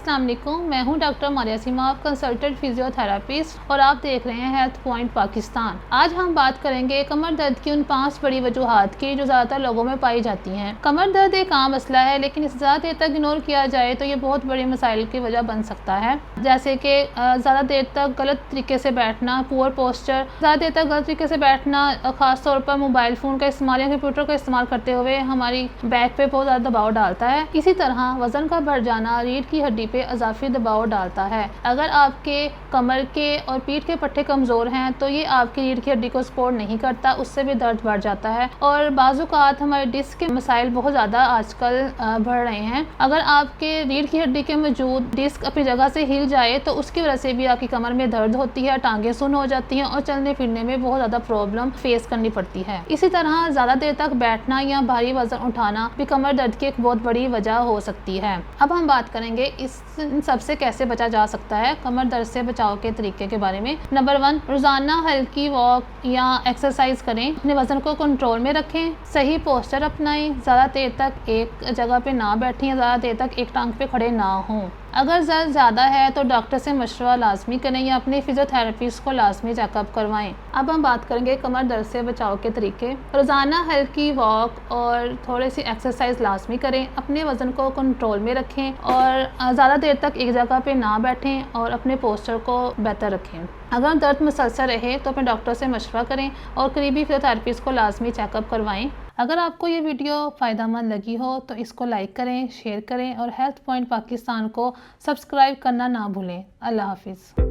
अस्सलाम वालेकुम, मैं हूं डॉक्टर मारिया सीमा, कंसल्टेंट फिजियोथेरापिस्ट और आप देख रहे हैं हेल्थ पॉइंट पाकिस्तान। आज हम बात करेंगे कमर दर्द की उन 5 बड़ी वजूहात की जो ज़्यादातर लोगों में पाई जाती हैं। कमर दर्द एक आम मसला है, लेकिन इसे ज़्यादा देर तक इग्नोर किया जाए तो ये बहुत बड़े मसाइल की वजह बन सकता है, जैसे कि ज़्यादा देर तक गलत तरीके से बैठना, पुअर पोस्चर, ज़्यादा देर तक गलत तरीके से बैठना, ख़ास तौर पर मोबाइल फ़ोन का इस्तेमाल या कंप्यूटर का इस्तेमाल करते हुए हमारी बैक पे बहुत ज़्यादा दबाव डालता है। इसी तरह वज़न का बढ़ जाना रीढ़ की हड्डी पे इजाफी दबाव डालता है। अगर आपके कमर के और पीठ के पट्टे कमज़ोर हैं तो ये आपकी रीढ़ की हड्डी को सपोर्ट नहीं करता, उससे भी दर्द बढ़ जाता है। और बाज़-औक़ात हमारे डिस्क के मसाइल बहुत ज़्यादा आजकल बढ़ रहे हैं। अगर आपके रीढ़ की हड्डी के मौजूद डिस्क अपनी जगह से हिल जाए तो उसकी वजह से भी आपकी कमर में दर्द होती है, टांगें सुन्न हो जाती हैं और चलने फिरने में बहुत ज़्यादा प्रॉब्लम फेस करनी पड़ती है। इसी तरह ज़्यादा देर तक बैठना या भारी वज़न उठाना भी कमर दर्द की एक बहुत बड़ी वजह हो सकती है। अब हम बात करेंगे इन सबसे कैसे बचा जा सकता है, कमर दर्द से बचाव के तरीके के बारे में। नंबर 1, रोज़ाना हल्की वॉक या एक्सरसाइज करें, अपने वज़न को कंट्रोल में रखें, सही पोस्चर अपनाएं, ज़्यादा देर तक एक जगह पे ना बैठें, ज़्यादा देर तक एक टांग पे खड़े ना हों। अगर दर्द ज़्यादा है तो डॉक्टर से मशवरा लाजमी करें या अपने फिजियोथेरेपिस्ट को लाजमी चेकअप करवाएं। अब हम बात करेंगे कमर दर्द से बचाव के तरीके। रोज़ाना हल्की वॉक और थोड़ी सी एक्सरसाइज लाजमी करें, अपने वज़न को कंट्रोल में रखें और ज़्यादा देर तक एक जगह पे ना बैठें और अपने पोस्चर को बेहतर रखें। अगर दर्द मुसलसल रहे तो अपने डॉक्टर से मशवरा करें और करीबी फिजियोथेरेपिस्ट को लाजमी चेकअप करवाएं। अगर आपको ये वीडियो फ़ायदेमंद लगी हो तो इसको लाइक करें, शेयर करें और हेल्थ पॉइंट पाकिस्तान को सब्सक्राइब करना ना भूलें। अल्लाह हाफिज़।